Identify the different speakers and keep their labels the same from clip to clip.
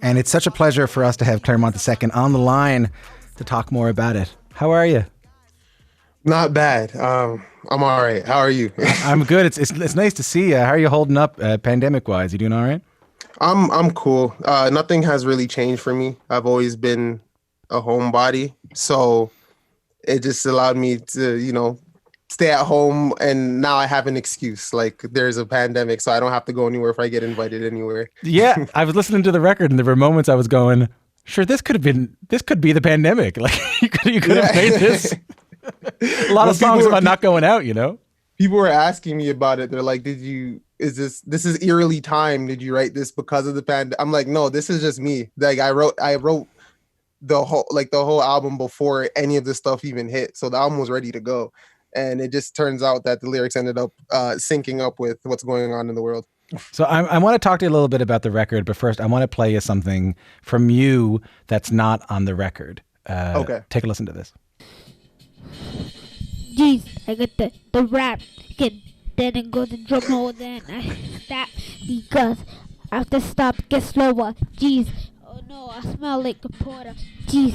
Speaker 1: And it's such a pleasure for us to have Clairmont the Second on the line to talk more about it. How are you?
Speaker 2: Not bad. I'm all right. How are you?
Speaker 1: I'm good. It's nice to see you. How are you holding up, pandemic wise? You doing all right?
Speaker 2: I'm cool. Nothing has really changed for me. I've always been a homebody, so it just allowed me to, stay at home. And now I have an excuse. Like there's a pandemic, so I don't have to go anywhere if I get invited anywhere.
Speaker 1: Yeah, I was listening to the record, and there were moments I was going, "Sure, this could be the pandemic. Like you could have made this." A lot
Speaker 2: Well,
Speaker 1: of songs about not going out, you know.
Speaker 2: people were asking me about it. They're like, is this is eerily timed? Did you write this because of the pandemic? I'm like, no, this is just me. Like I wrote the whole album before any of this stuff even hit. So the album was ready to go. And it just turns out that the lyrics ended up syncing up with what's going on in the world.
Speaker 1: So I want to talk to you a little bit about the record, but first I want to play you something from you that's not on the record.
Speaker 2: Okay.
Speaker 1: Take a listen to this.
Speaker 3: Jeez, I got the rap again. Then it goes the drum roll, then I stop because I have to stop, get slower. Jeez, oh no, I smell like a porter. Jeez,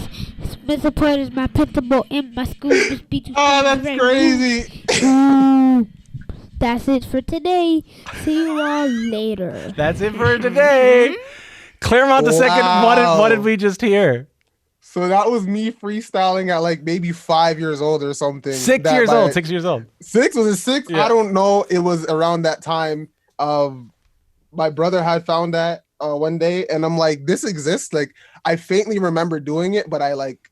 Speaker 3: Mr. Porter's my principal in my school. Must be too
Speaker 2: Oh, that's crazy.
Speaker 3: Ooh. That's it for today. See you all later.
Speaker 1: That's it for today. Claremont the Second. What did we just hear?
Speaker 2: So that was me freestyling at like maybe 5 years old or something.
Speaker 1: 6 years old. 6 years old.
Speaker 2: Six? Was it six?
Speaker 1: Yeah.
Speaker 2: I don't know. It was around that time. My brother had found that one day, and I'm like, this exists. Like, I faintly remember doing it, but I like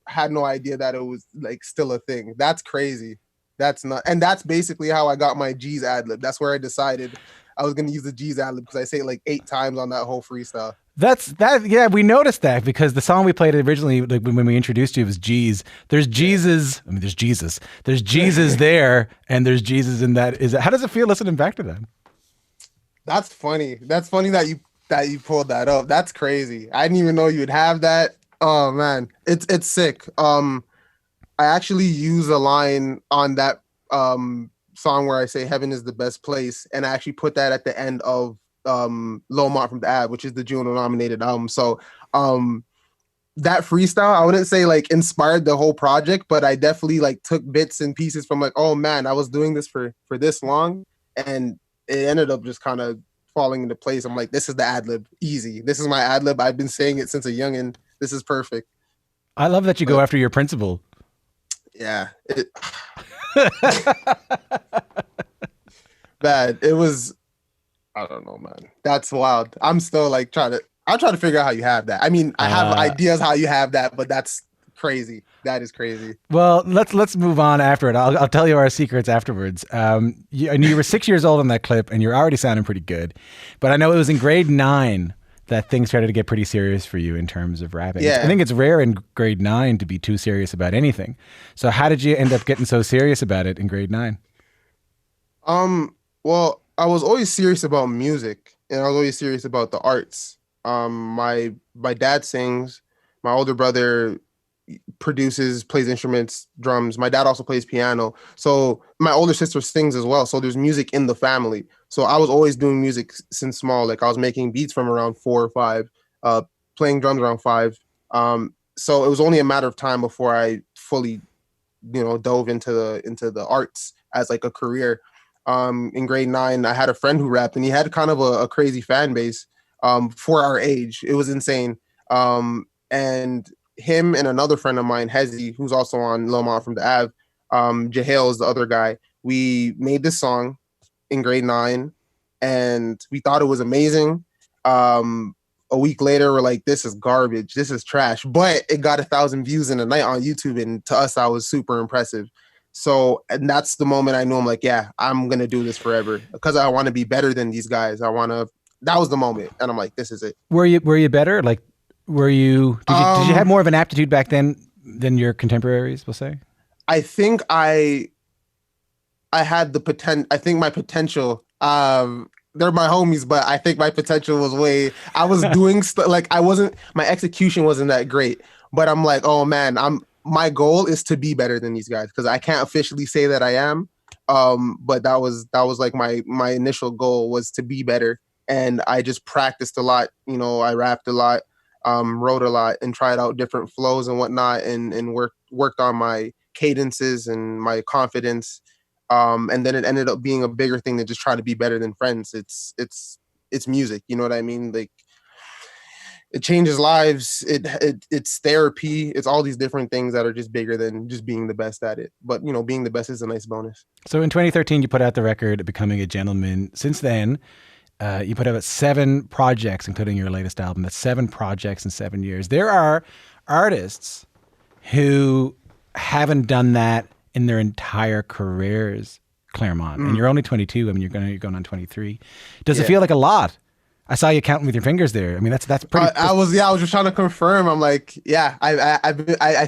Speaker 2: had no idea that it was like still a thing. That's crazy. That's not, and that's basically how I got my G's ad lib. That's where I decided I was gonna use the G's ad lib because I say it like 8 times on that whole freestyle.
Speaker 1: Yeah, we noticed that because the song we played originally, like when we introduced you, was G's. There's Jesus. I mean, there's Jesus. There's Jesus there, and there's Jesus in that. How does it feel listening back to that?
Speaker 2: That's funny. That's funny that you pulled that up. That's crazy. I didn't even know you'd have that. Oh man, it's sick. I actually use a line on that song where I say heaven is the best place, and I actually put that at the end of Lomont from the Ab, which is the Juno nominated album. So that freestyle, I wouldn't say like inspired the whole project, but I definitely like took bits and pieces from like, oh man, I was doing this for this long, and it ended up just kind of falling into place. I'm like, this is the ad lib, easy. This is my ad lib. I've been saying it since a youngin'. This is perfect.
Speaker 1: I love that you go after your principal.
Speaker 2: Yeah. Bad. It was, I don't know, man. That's wild. I'm still like I'm trying to figure out how you have that. I mean, I have ideas how you have that, but that's crazy. That is crazy.
Speaker 1: Well, let's move on after it. I'll tell you our secrets afterwards. I knew you were 6 years old on that clip, and you're already sounding pretty good. But I know it was in grade 9 that things started to get pretty serious for you in terms of rapping.
Speaker 2: Yeah.
Speaker 1: I think it's rare in grade 9 to be too serious about anything. So how did you end up getting so serious about it in grade 9?
Speaker 2: Well, I was always serious about music, and I was always serious about the arts. My dad sings. My older brother produces, plays instruments, drums. My dad also plays piano. So my older sister sings as well. So there's music in the family. So I was always doing music since small. Like I was making beats from around 4 or 5, playing drums around 5. So it was only a matter of time before I fully, dove into the arts as like a career. In grade 9, I had a friend who rapped, and he had kind of a crazy fan base for our age. It was insane. And him and another friend of mine, Hezi, who's also on Lomont from the Av, Jahail is the other guy. We made this song in grade 9, and we thought it was amazing. A week later, we're like, this is garbage. This is trash. But it got 1,000 views in a night on YouTube, and to us, that was super impressive. So, and that's the moment I knew I'm like, yeah, I'm going to do this forever because I want to be better than these guys. That was the moment. And I'm like, this is it.
Speaker 1: Were you better? Like, did you have more of an aptitude back then than your contemporaries, we'll say?
Speaker 2: I think I had the potential. I think my potential, they're my homies, but I think my potential was I was doing stuff like my execution wasn't that great, but I'm like, oh man, my goal is to be better than these guys because I can't officially say that I am. But that was like my initial goal was to be better. and I just practiced a lot. I rapped a lot, wrote a lot, and tried out different flows and whatnot, and worked on my cadences and my confidence. And then it ended up being a bigger thing than just trying to be better than friends. It's music. You know what I mean? Like, it changes lives. It's therapy. It's all these different things that are just bigger than just being the best at it. But being the best is a nice bonus.
Speaker 1: So in 2013, you put out the record "Becoming a Gentleman." Since then, you put out 7 projects, including your latest album. That's 7 projects in 7 years. There are artists who haven't done that in their entire careers, Clairmont, and you're only 22. I mean, you're going on 23. Does it feel like a lot? I saw you counting with your fingers there. I mean, that's pretty.
Speaker 2: I was just trying to confirm. I'm like, yeah, I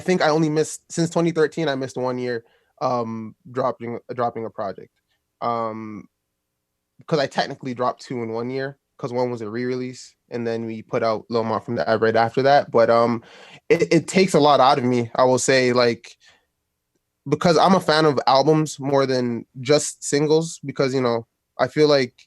Speaker 2: think I only missed since 2013. I missed 1 year, dropping a project, because I technically dropped 2 in 1 year, because one was a re-release, and then we put out Lil Mont from the Ab right after that. But it takes a lot out of me, I will say, like, because I'm a fan of albums more than just singles, because I feel like,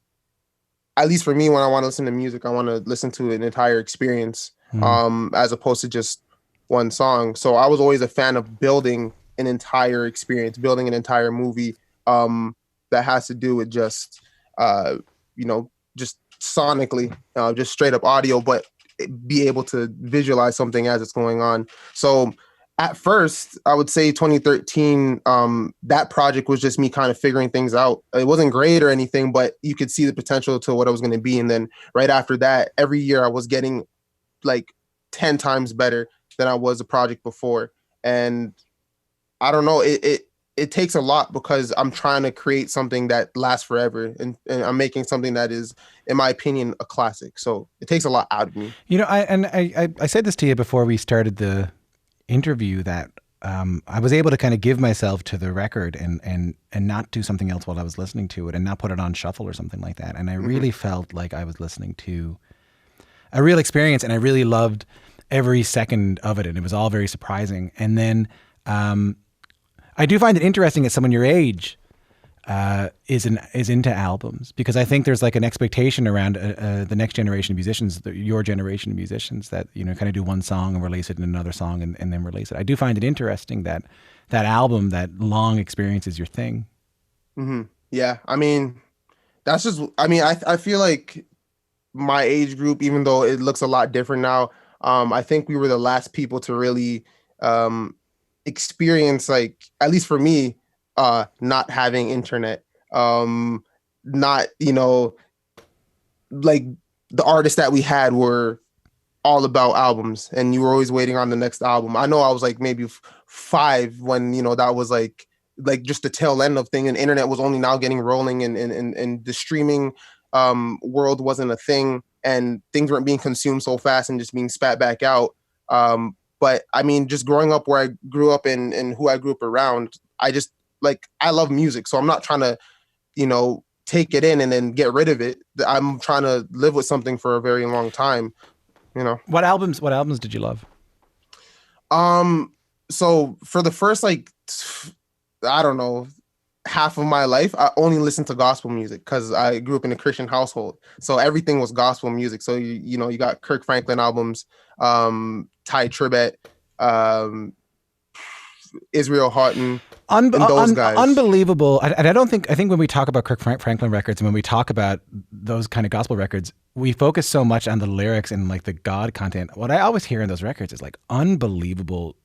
Speaker 2: at least for me, when I want to listen to music, I want to listen to an entire experience, as opposed to just one song. So I was always a fan of building an entire experience, building an entire movie, that has to do with just sonically, just straight up audio, but be able to visualize something as it's going on. So at first, I would say 2013, that project was just me kind of figuring things out. It wasn't great or anything, but you could see the potential to what I was going to be. And then right after that, every year I was getting like 10 times better than I was the project before. And I don't know, it takes a lot, because I'm trying to create something that lasts forever. And I'm making something that is, in my opinion, a classic. So it takes a lot out of me.
Speaker 1: I said this to you before we started the interview, that I was able to kind of give myself to the record and not do something else while I was listening to it, and not put it on shuffle or something like that. And I really felt like I was listening to a real experience, and I really loved every second of it, and it was all very surprising. And then I do find it interesting as someone your age is into albums, because I think there's like an expectation around the next generation of musicians, your generation of musicians, that kind of do one song and release it in another song and then release it. I do find it interesting that album, that long experience, is your thing.
Speaker 2: Mm-hmm. Yeah, I mean, that's just. I mean, I feel like my age group, even though it looks a lot different now, I think we were the last people to really experience, like, at least for me, not having internet, not, like, the artists that we had were all about albums, and you were always waiting on the next album. I know I was like maybe 5 when, that was like just the tail end of thing, and internet was only now getting rolling, and the streaming world wasn't a thing, and things weren't being consumed so fast and just being spat back out. But I mean, just growing up where I grew up and who I grew up around, I just, like, I love music. So I'm not trying to, take it in and then get rid of it. I'm trying to live with something for a very long time,
Speaker 1: What albums did you love?
Speaker 2: So for the first, like, I don't know, half of my life, I only listened to gospel music, because I grew up in a Christian household. So everything was gospel music. So you got Kirk Franklin albums, Ty Tribbett, Israel Houghton, and those guys.
Speaker 1: Unbelievable. And I think when we talk about Kirk Franklin records, and when we talk about those kind of gospel records, we focus so much on the lyrics and like the God content. What I always hear in those records is like unbelievable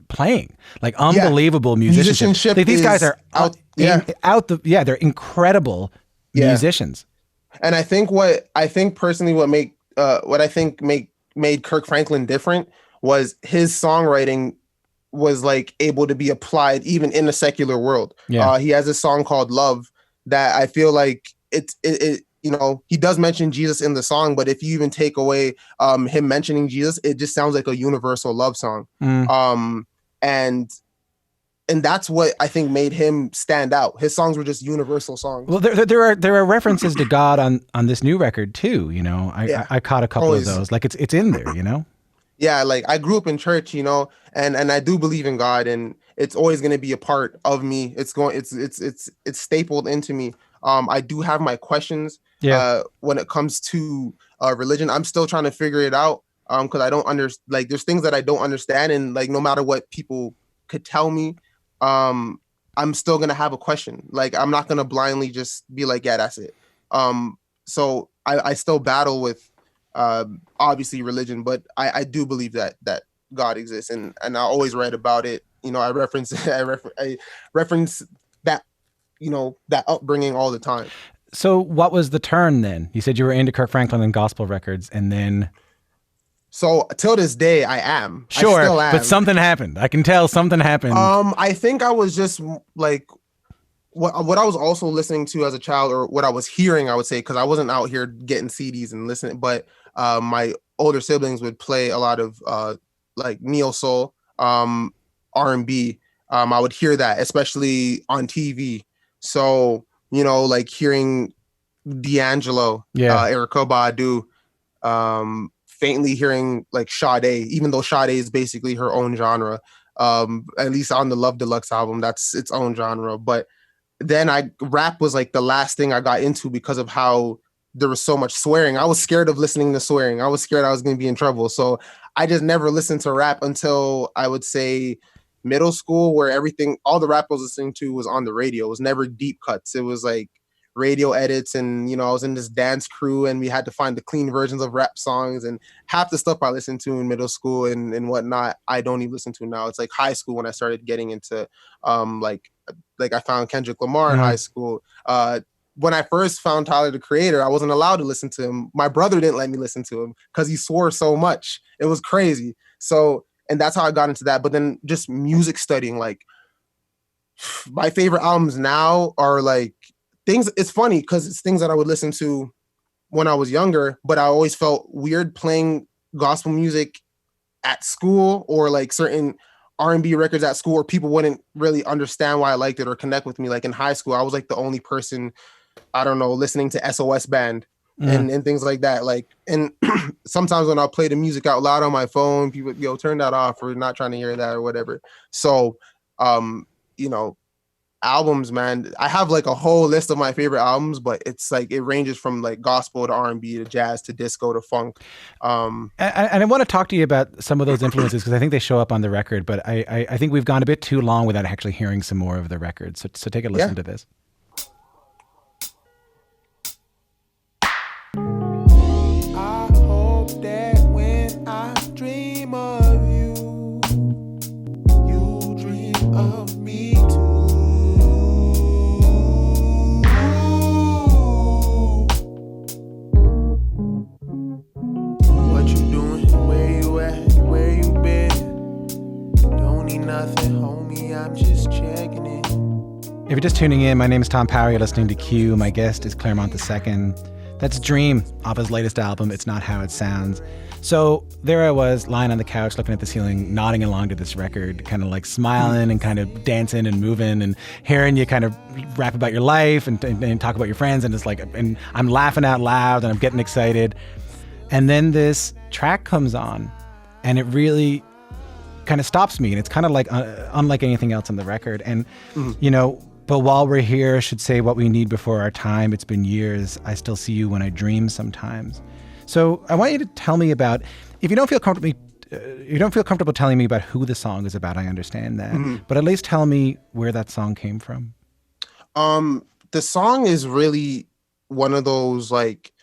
Speaker 1: playing, like unbelievable musicianship. Like, these guys are they're incredible musicians.
Speaker 2: And I think personally what made Kirk Franklin different was his songwriting was like able to be applied even in the secular world. Yeah. He has a song called Love that I feel like it he does mention Jesus in the song, but if you even take away him mentioning Jesus, it just sounds like a universal love song. And that's what I think made him stand out. His songs were just universal songs.
Speaker 1: Well, there are references to God on this new record too. I caught a couple of those. Like it's in there.
Speaker 2: Yeah, like I grew up in church, and I do believe in God, and it's always going to be a part of me. It's stapled into me. I do have my questions
Speaker 1: Yeah.
Speaker 2: when it comes to religion. I'm still trying to figure it out because I don't understand. Like, there's things that I don't understand, and like no matter what people could tell me, um, I'm still gonna have a question. Like, I'm not gonna blindly just be like, yeah, that's it. So I still battle with obviously religion, but I do believe that God exists, and I always read about it. You know, I reference I reference that, you know, that upbringing all the time.
Speaker 1: So what was the turn then? You said you were into Kirk Franklin and gospel records, and then
Speaker 2: So till this day, I
Speaker 1: sure,
Speaker 2: still
Speaker 1: but
Speaker 2: am.
Speaker 1: something happened. I can tell something happened.
Speaker 2: I think I was just like what I was also listening to as a child, or what I was hearing, I would say, because I wasn't out here getting CDs and listening, but my older siblings would play a lot of like neo soul, R&B. I would hear that, especially on TV. So, you know, like hearing D'Angelo,
Speaker 1: Yeah.
Speaker 2: Erykah Badu, faintly hearing like Sade, even though Sade is basically her own genre. At least on the Love Deluxe album, that's its own genre. But then rap was like the last thing I got into because of how there was so much swearing. I was scared of listening to swearing. I was scared I was going to be in trouble. So I just never listened to rap until I would say middle school, where all the rap I was listening to was on the radio. It was never deep cuts. It was like radio edits, and you know, I was in this dance crew and we had to find the clean versions of rap songs, and half the stuff I listened to in middle school and whatnot I don't even listen to now. It's like high school when I started getting into like I found Kendrick Lamar in high school. When I first found Tyler the Creator, I wasn't allowed to listen to him. My brother didn't let me listen to him because he swore so much. It was crazy. So, and that's how I got into that. But then just music studying, like my favorite albums now are like things. It's funny because it's things that I would listen to when I was younger, but I always felt weird playing gospel music at school, or like certain R&B records at school, where people wouldn't really understand why I liked it or connect with me. Like in high school, I was like the only person, I don't know, listening to SOS Band and things like that. Like, and sometimes when I'll play the music out loud on my phone, people, yo, turn that off, or not trying to hear that or whatever. So, you know, albums, man, I have like a whole list of my favorite albums, but it's like it ranges from like gospel to R&B to jazz to disco to funk.
Speaker 1: And I want to talk to you about some of those influences because I think they show up on the record, but I think we've gone a bit too long without actually hearing some more of the record. So take a listen to this.
Speaker 4: I hope that when I dream of you, you dream of me too. What you doing? Where you at? Where you been? Don't need nothing, homie, I'm just checking in.
Speaker 1: If you're just tuning in, my name is Tom Power. You're listening to Q. My guest is Clairmont The Second. That's Dream off his latest album, It's Not How It Sounds. So there I was, lying on the couch, looking at the ceiling, nodding along to this record, kind of like smiling and kind of dancing and moving and hearing you kind of rap about your life and talk about your friends. And it's like, and I'm laughing out loud and I'm getting excited. And then this track comes on and it really kind of stops me. And it's kind of like unlike anything else on the record. And, you know, but while we're here, should say what we need before our time. It's been years. I still see you when I dream sometimes. So I want you to tell me about, if you don't feel comfortable telling me about who the song is about, I understand that. But at least tell me where that song came from.
Speaker 2: The song is really one of those, like,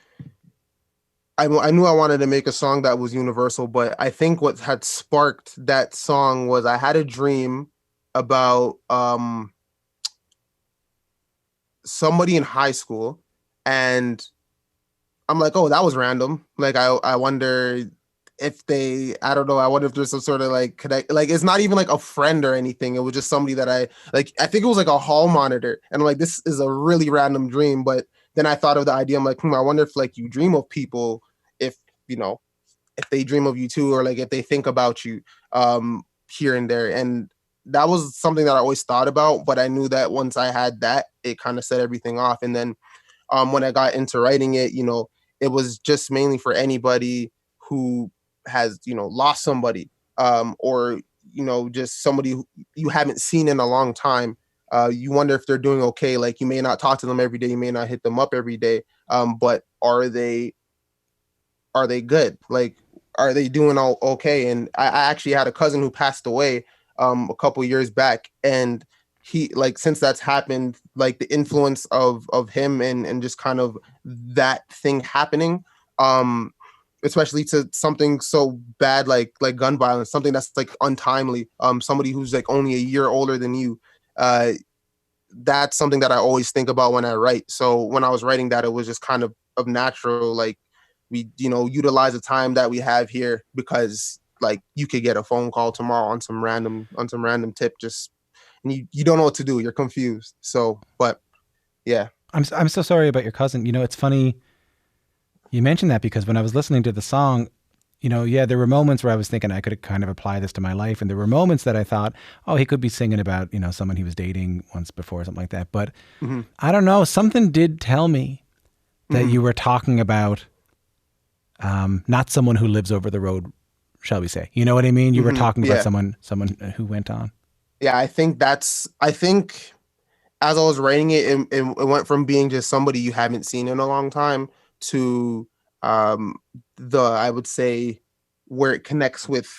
Speaker 2: I knew I wanted to make a song that was universal, but I think what had sparked that song was I had a dream about somebody in high school, and I'm like, oh, that was random. Like, I wonder if I don't know, I wonder if there's some sort of like connect, like it's not even like a friend or anything. It was just somebody that I think it was like a hall monitor. And I'm like, this is a really random dream. But then I thought of the idea. I'm like, I wonder if like you dream of people, if, you know, if they dream of you too, or like if they think about you here and there. And that was something that I always thought about, but I knew that once I had that, it kind of set everything off. And then when I got into writing it, you know, it was just mainly for anybody who has, you know, lost somebody, or, you know, just somebody who you haven't seen in a long time. You wonder if they're doing okay. Like, you may not talk to them every day, you may not hit them up every day, but are they good? Like, are they doing all okay? And I actually had a cousin who passed away a couple years back, and he, like, since that's happened, like the influence of him and just kind of that thing happening, especially to something so bad like gun violence, something that's like untimely, somebody who's like only a year older than you, that's something that I always think about when I write. So when I was writing that, it was just kind of natural, like, we, utilize the time that we have here, because like you could get a phone call tomorrow on some random tip, just, and you don't know what to do, you're confused. So, but yeah.
Speaker 1: I'm so sorry about your cousin. It's funny you mentioned that, because when I was listening to the song, there were moments where I was thinking I could kind of apply this to my life. And there were moments that I thought, oh, he could be singing about, someone he was dating once before, something like that. But I don't know, something did tell me that you were talking about not someone who lives over the road, shall we say. You know what I mean? You were talking about someone who went on. Yeah,
Speaker 2: I think as I was writing it, it went from being just somebody you haven't seen in a long time to I would say where it connects with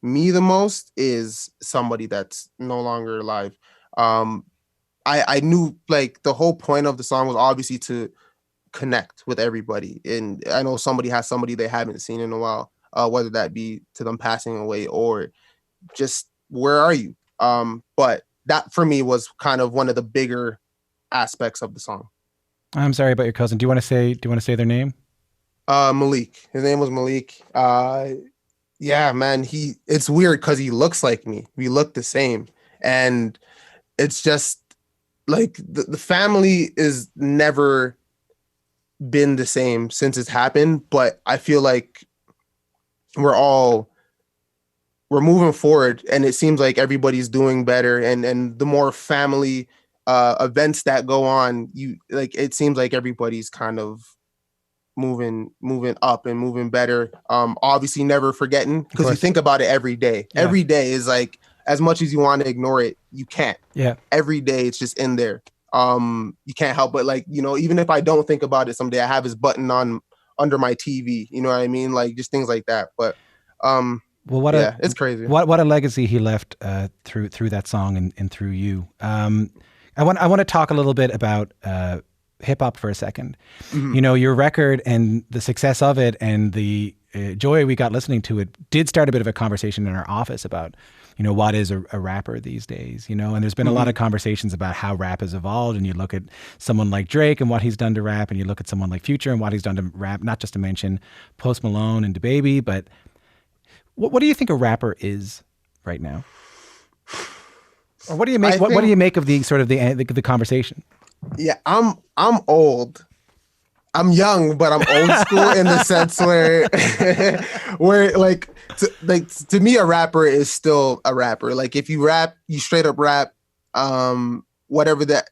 Speaker 2: me the most is somebody that's no longer alive. I knew, like, the whole point of the song was obviously to connect with everybody, and I know somebody has somebody they haven't seen in a while, whether that be to them passing away or just where are you. But that for me was kind of one of the bigger aspects of the song.
Speaker 1: I'm sorry about your cousin. Do you want to say their name?
Speaker 2: Malik. His name was Malik. Yeah, man, it's weird because he looks like me. We look the same. And it's just like the family is never been the same since it's happened, but I feel like we're moving forward, and it seems like everybody's doing better, and the more family events that go on, it seems like everybody's kind of moving up and moving better. Obviously never forgetting, because you think about it every day. Yeah. Every day is like, as much as you want to ignore it, you can't. Yeah. Every day it's just in there. You can't help but, like, even if I don't think about it someday, I have his button on under my TV, you know what I mean? Like, just things like that. But it's crazy.
Speaker 1: What a legacy he left through that song and through you. I want to talk a little bit about hip hop for a second. Your record and the success of it and the joy we got listening to it did start a bit of a conversation in our office about, what is a rapper these days, and there's been a lot of conversations about how rap has evolved, and you look at someone like Drake and what he's done to rap, and you look at someone like Future and what he's done to rap, not just to mention Post Malone and DaBaby, but what do you think a rapper is right now? Or what do you make? What do you make of the sort of the conversation?
Speaker 2: Yeah, I'm old. I'm young, but I'm old school in the sense where to me, a rapper is still a rapper. Like, if you rap, you straight up rap, whatever that,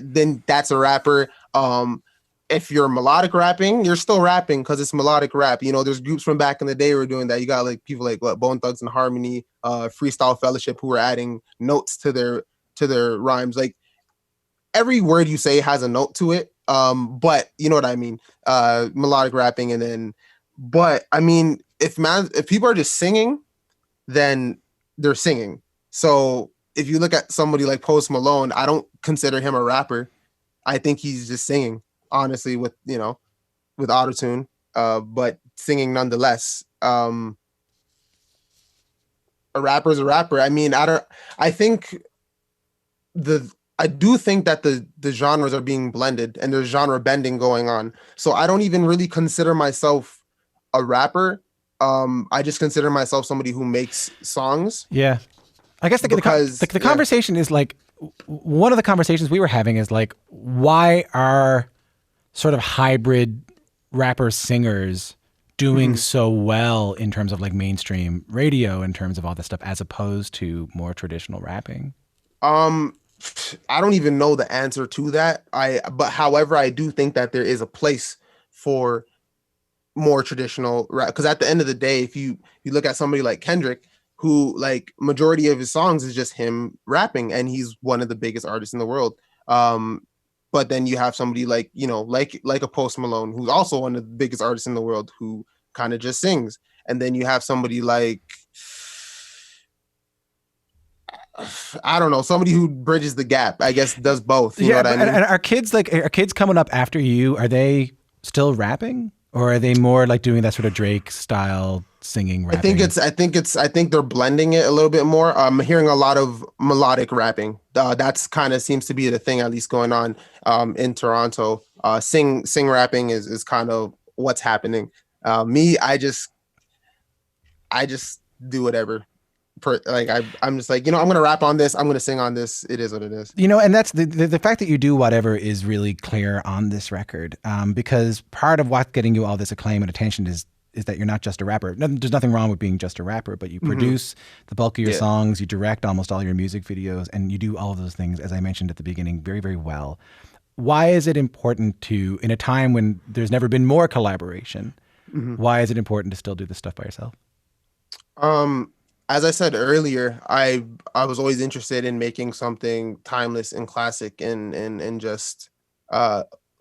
Speaker 2: then that's a rapper. If you're melodic rapping, you're still rapping because it's melodic rap. There's groups from back in the day who were doing that. You got like people like Bone Thugs and Harmony, Freestyle Fellowship, who were adding notes to their rhymes. Like, every word you say has a note to it. But you know what I mean? Melodic rapping, but I mean, if people are just singing, then they're singing. So if you look at somebody like Post Malone, I don't consider him a rapper. I think he's just singing, honestly, with autotune, but singing nonetheless. A rapper is a rapper. I mean, I do think that the genres are being blended and there's genre bending going on. So I don't even really consider myself a rapper. I just consider myself somebody who makes songs. Yeah. I guess the conversation is like, one of the conversations we were having is like, why are sort of hybrid rapper singers doing so well in terms of like mainstream radio, in terms of all this stuff, as opposed to more traditional rapping? I don't even know the answer to that. However, I do think that there is a place for more traditional rap, because at the end of the day, if you look at somebody like Kendrick, who like majority of his songs is just him rapping, and he's one of the biggest artists in the world. But then you have somebody like, you know, like a Post Malone, who's also one of the biggest artists in the world, who kind of just sings. And then you have somebody like, I don't know, somebody who bridges the gap, I guess, does both. You know what I mean?
Speaker 1: And are kids coming up after you, are they still rapping, or are they more like doing that sort of Drake style singing rapping?
Speaker 2: I think they're blending it a little bit more. I'm hearing a lot of melodic rapping. That's kind of seems to be the thing, at least going on in Toronto. Sing rapping is kind of what's happening. Me, I just do whatever. I'm just like, you know, I'm gonna rap on this, I'm gonna sing on this. It is what it is.
Speaker 1: You know, and that's the fact that you do whatever is really clear on this record, because part of what's getting you all this acclaim and attention is that you're not just a rapper. There's nothing wrong with being just a rapper, but you produce the bulk of your songs, you direct almost all your music videos, and you do all of those things, as I mentioned at the beginning, very, very well. Why is it important to, in a time when there's never been more collaboration, why is it important to still do this stuff by yourself?
Speaker 2: As I said earlier, I was always interested in making something timeless and classic and just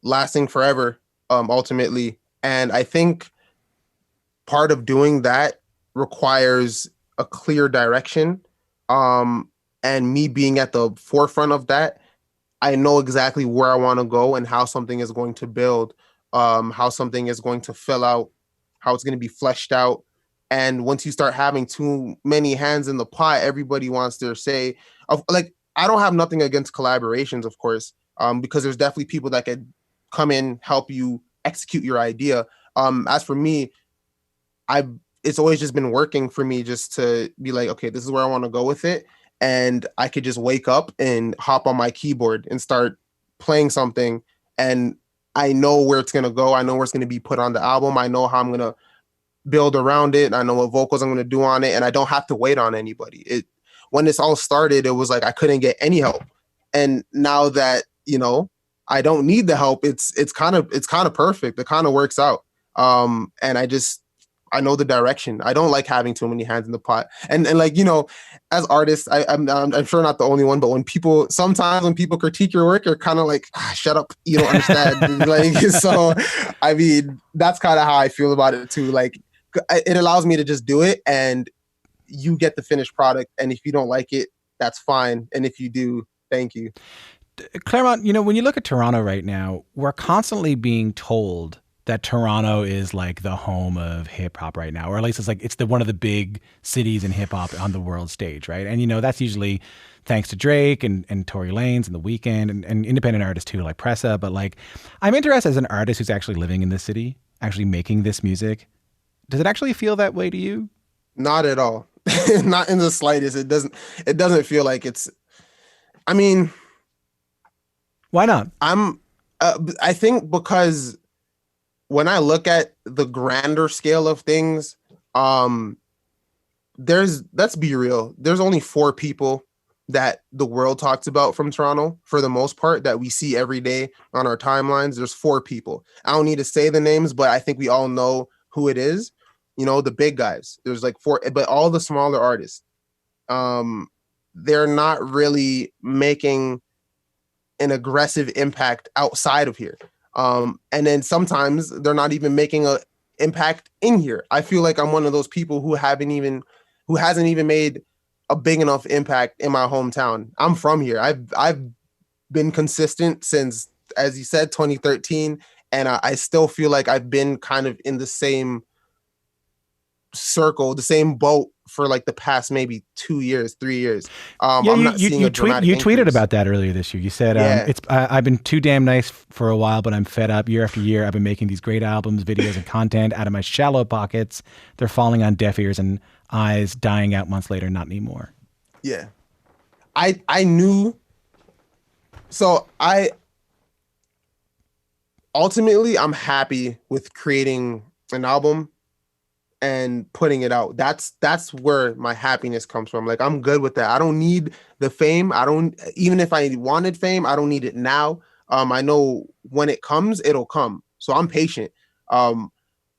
Speaker 2: lasting forever, ultimately. And I think part of doing that requires a clear direction. And me being at the forefront of that, I know exactly where I want to go and how something is going to build, how something is going to fill out, how it's going to be fleshed out. And once you start having too many hands in the pot, everybody wants their say. Like, I don't have nothing against collaborations, of course, because there's definitely people that could come in, help you execute your idea. As for me, it's always just been working for me just to be like, okay, this is where I want to go with it. And I could just wake up and hop on my keyboard and start playing something. And I know where it's going to go. I know where it's going to be put on the album. I know how I'm going to build around it. I know what vocals I'm going to do on it, and I don't have to wait on anybody. When this all started, it was like I couldn't get any help. And now that, you know, I don't need the help, it's kind of perfect. It kind of works out. And I know the direction. I don't like having too many hands in the pot. And like, you know, as artists, I'm sure not the only one, but sometimes when people critique your work, you're kind of like, shut up, you don't understand. Like, so, I mean, that's kind of how I feel about it too. Like, it allows me to just do it, and you get the finished product. And if you don't like it, that's fine. And if you do, thank you.
Speaker 1: Clairmont, you know, when you look at Toronto right now, we're constantly being told that Toronto is like the home of hip hop right now, or at least it's like it's one of the big cities in hip hop on the world stage, right? And you know, that's usually thanks to Drake and Tory Lanez and The Weeknd and independent artists too, like Pressa. But like, I'm interested as an artist who's actually living in this city, actually making this music. Does it actually feel that way to you?
Speaker 2: Not at all. Not in the slightest. It doesn't feel like it's, I mean,
Speaker 1: why not?
Speaker 2: I think because when I look at the grander scale of things, let's be real. There's only 4 people that the world talks about from Toronto, for the most part, that we see every day on our timelines. There's 4 people. I don't need to say the names, but I think we all know who it is. You know, the big guys. There's like 4, but all the smaller artists, they're not really making an aggressive impact outside of here. And then sometimes they're not even making an impact in here. I feel like I'm one of those people who hasn't even made a big enough impact in my hometown. I'm from here. I've been consistent since, as you said, 2013, and I still feel like I've been kind of in the same circle, the same boat for like the past maybe 2 years, 3 years. I'm not seeing a dramatic
Speaker 1: you
Speaker 2: increase.
Speaker 1: tweeted about that earlier this year. You said, I've been too damn nice for a while, but I'm fed up. Year after year, I've been making these great albums, videos, and content out of my shallow pockets. They're falling on deaf ears and eyes, dying out months later, not anymore.
Speaker 2: Yeah. I knew. So ultimately, I'm happy with creating an album and putting it out. That's where my happiness comes from. Like, I'm good with that. I don't need the fame. Even if I wanted fame, I don't need it now. I know when it comes, it'll come. So I'm patient.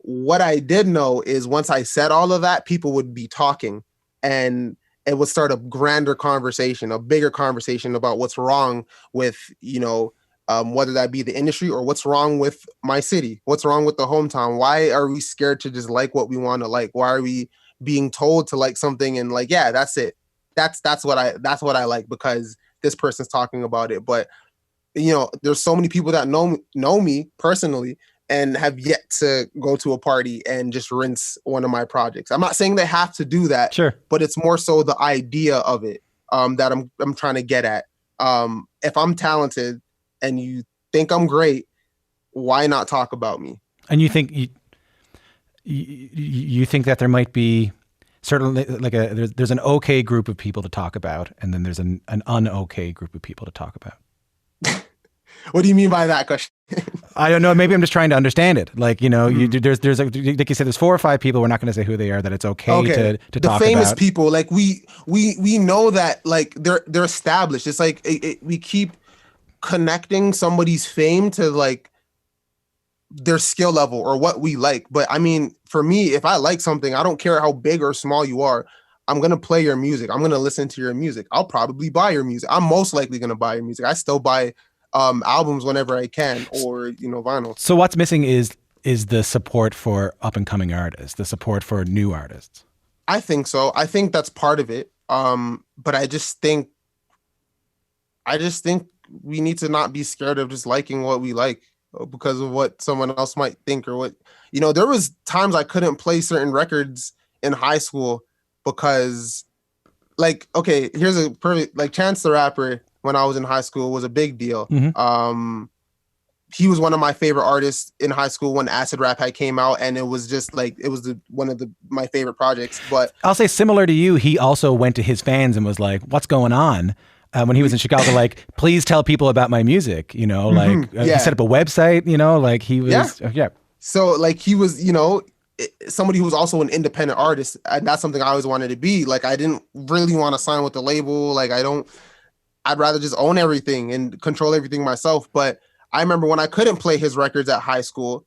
Speaker 2: What I did know is once I said all of that, people would be talking. and it would start a grander conversation, a bigger conversation about what's wrong with, whether that be the industry or what's wrong with my city, what's wrong with the hometown. Why are we scared to just like what we want to like? Why are we being told to like something and like, yeah, that's it. That's what I like because this person's talking about it. But there's so many people that know me personally and have yet to go to a party and just rinse one of my projects. I'm not saying they have to do that,
Speaker 1: Sure,
Speaker 2: but it's more so the idea of it that I'm trying to get at. If I'm talented and you think I'm great, why not talk about me?
Speaker 1: and you think you think that there might be certainly like there's an okay group of people to talk about, and then there's an un-okay group of people to talk about.
Speaker 2: What do you mean by that question?
Speaker 1: I don't know. Maybe I'm just trying to understand it. Like, there's like you said, there's 4 or 5 people. We're not going to say who they are. That it's okay to
Speaker 2: the
Speaker 1: talk
Speaker 2: famous
Speaker 1: about.
Speaker 2: people. Like we know that like they're established. It's like we keep connecting somebody's fame to like their skill level or what we like. But I mean, for me, if I like something, I don't care how big or small you are. I'm going to play your music. I'm going to listen to your music. I'll probably buy your music. I'm most likely going to buy your music. I still buy albums whenever I can, or vinyl.
Speaker 1: So what's missing is the support for up and coming artists, the support for new artists.
Speaker 2: I think so. I think that's part of it. But I just think we need to not be scared of just liking what we like because of what someone else might think or what, there was times I couldn't play certain records in high school because like, okay, here's a perfect, like Chance the Rapper when I was in high school was a big deal.
Speaker 1: Mm-hmm.
Speaker 2: He was one of my favorite artists in high school when acid rap had came out, and it was just like it was one of my favorite projects. But
Speaker 1: I'll say similar to you, he also went to his fans and was like, "What's going on?" When he was in Chicago, like, "Please tell people about my music." He set up a website. Like he was, yeah.
Speaker 2: So like he was, somebody who was also an independent artist, and that's something I always wanted to be. Like I didn't really want to sign with the label. Like I'd rather just own everything and control everything myself. But I remember when I couldn't play his records in high school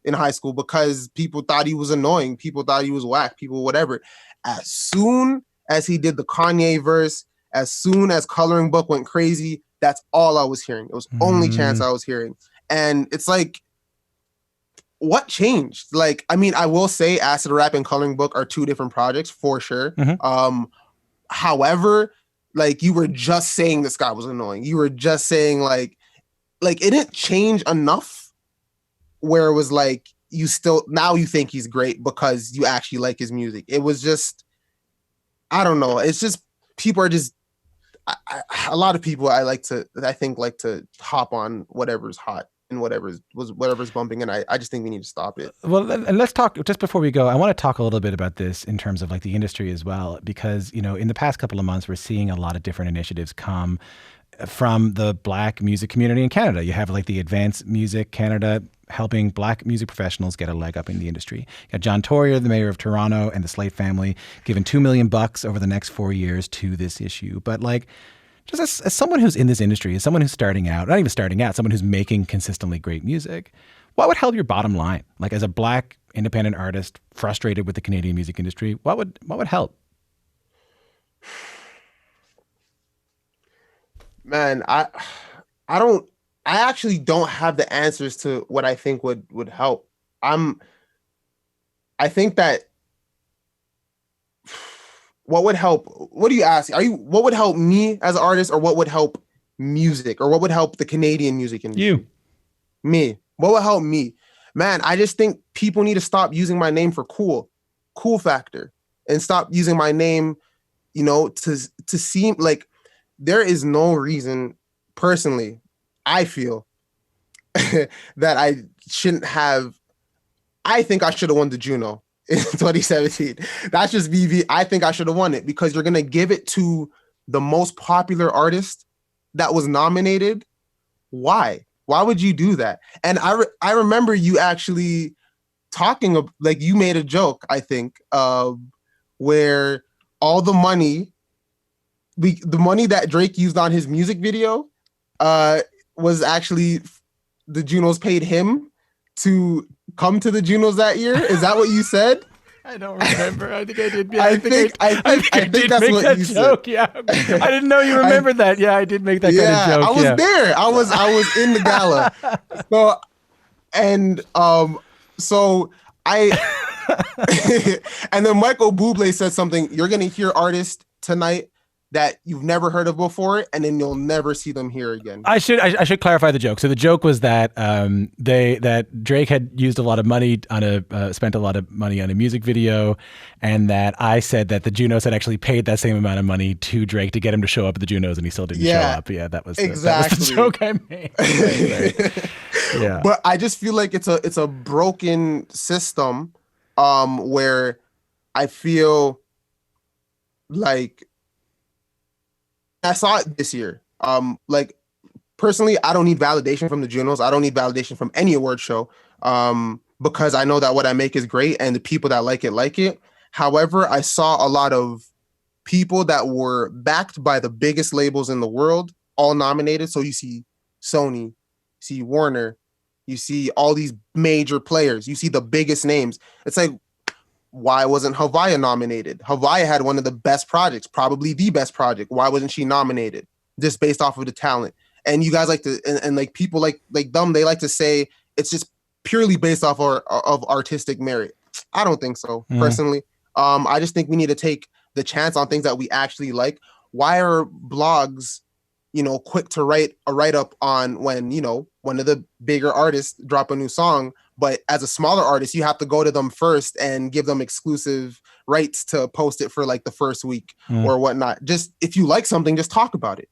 Speaker 2: because people thought he was annoying. People thought he was whack, people, whatever. As soon as he did the Kanye verse, as soon as Coloring Book went crazy, that's all I was hearing. It was only Chance I was hearing. And it's like, what changed? Like, I mean, I will say Acid Rap and Coloring Book are 2 different projects for sure.
Speaker 1: Mm-hmm.
Speaker 2: However, like you were just saying this guy was annoying. You were just saying like it didn't change enough where it was like now you think he's great because you actually like his music. It was just, I don't know. It's just people are just a lot of people I think like to hop on whatever's hot and whatever's bumping, and I just think we need to stop it.
Speaker 1: Well, and let's talk just before we go. I want to talk a little bit about this in terms of like the industry as well, because in the past couple of months we're seeing a lot of different initiatives come from the Black music community in Canada. You have like the Advanced Music Canada helping Black music professionals get a leg up in the industry. You got John Tourier, the mayor of Toronto, and the Slate family giving $2 million over the next 4 years to this issue. But like, just as someone who's in this industry, as someone who's starting out, not even starting out, someone who's making consistently great music, what would help your bottom line? Like as a Black independent artist frustrated with the Canadian music industry, what would help?
Speaker 2: Man, I actually don't have the answers to what I think would help. I think that what would help? What do you ask? What would help me as an artist, or what would help music, or what would help the Canadian music industry?
Speaker 1: You.
Speaker 2: Me. What would help me? Man, I just think people need to stop using my name for cool factor, and stop using my name, to seem like there is no reason. Personally, I feel that I shouldn't have. I think I should have won the Juno in 2017. That's just BV. I think I should have won it because you're going to give it to the most popular artist that was nominated. Why? Why would you do that? And I remember you actually talking of, like, you made a joke, I think, where all the money that Drake used on his music video was actually the Junos paid him to come to the Junos that year. Is that what you said?
Speaker 1: I don't remember. I think I did. Yeah,
Speaker 2: I think that's
Speaker 1: make
Speaker 2: what
Speaker 1: that
Speaker 2: you
Speaker 1: joke.
Speaker 2: said.
Speaker 1: Yeah, I didn't know you remembered that. Yeah, I did make that kind of joke.
Speaker 2: I was there. I was in the gala. So so I and then Michael Bublé said something. You're gonna hear artists tonight that you've never heard of before, and then you'll never see them here again.
Speaker 1: I should clarify the joke. So the joke was that that Drake had used a lot of money on spent a lot of money on a music video, and that I said that the Junos had actually paid that same amount of money to Drake to get him to show up at the Junos, and he still didn't show up. Yeah, that was the joke I made. Right. Yeah,
Speaker 2: but I just feel like it's a broken system, where I feel like. I saw it this year. Like personally, I don't need validation from the Junos. I don't need validation from any award show, because I know that what I make is great and the people that like it. However, I saw a lot of people that were backed by the biggest labels in the world, all nominated. So you see Sony, you see Warner, you see all these major players, you see the biggest names. It's like, why wasn't Havaya nominated? Havaya had one of the best projects, probably the best project. Why wasn't she nominated? Just based off of the talent. And you guys like to, and like people like them, they like to say it's just purely based off of artistic merit. I don't think so, personally. I just think we need to take the chance on things that we actually like. Why are blogs, quick to write a write-up on when, one of the bigger artists drop a new song, but as a smaller artist, you have to go to them first and give them exclusive rights to post it for like the first week or whatnot. Just if you like something, just talk about it.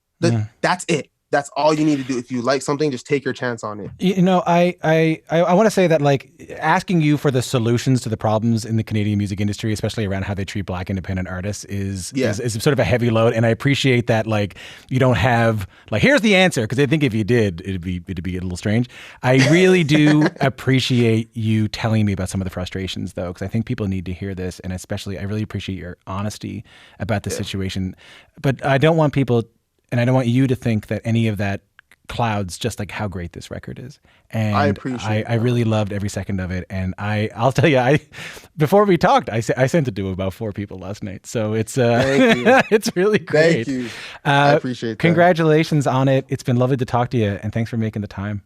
Speaker 2: That's it. That's all you need to do. If you like something, just take your chance on it.
Speaker 1: I want to say that like asking you for the solutions to the problems in the Canadian music industry, especially around how they treat Black independent artists, is sort of a heavy load. And I appreciate that like you don't have like here's the answer, because I think if you did, it'd be a little strange. I really do appreciate you telling me about some of the frustrations though, because I think people need to hear this, and especially I really appreciate your honesty about the situation. But I don't want people. And I don't want you to think that any of that clouds just like how great this record is. And
Speaker 2: I appreciate
Speaker 1: I really loved every second of it. And I'll tell you, before we talked, I sent it to about 4 people last night. So it's it's really great.
Speaker 2: Thank you. I appreciate that.
Speaker 1: Congratulations on it. It's been lovely to talk to you, and thanks for making the time.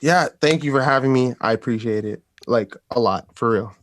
Speaker 2: Yeah, thank you for having me. I appreciate it like a lot, for real.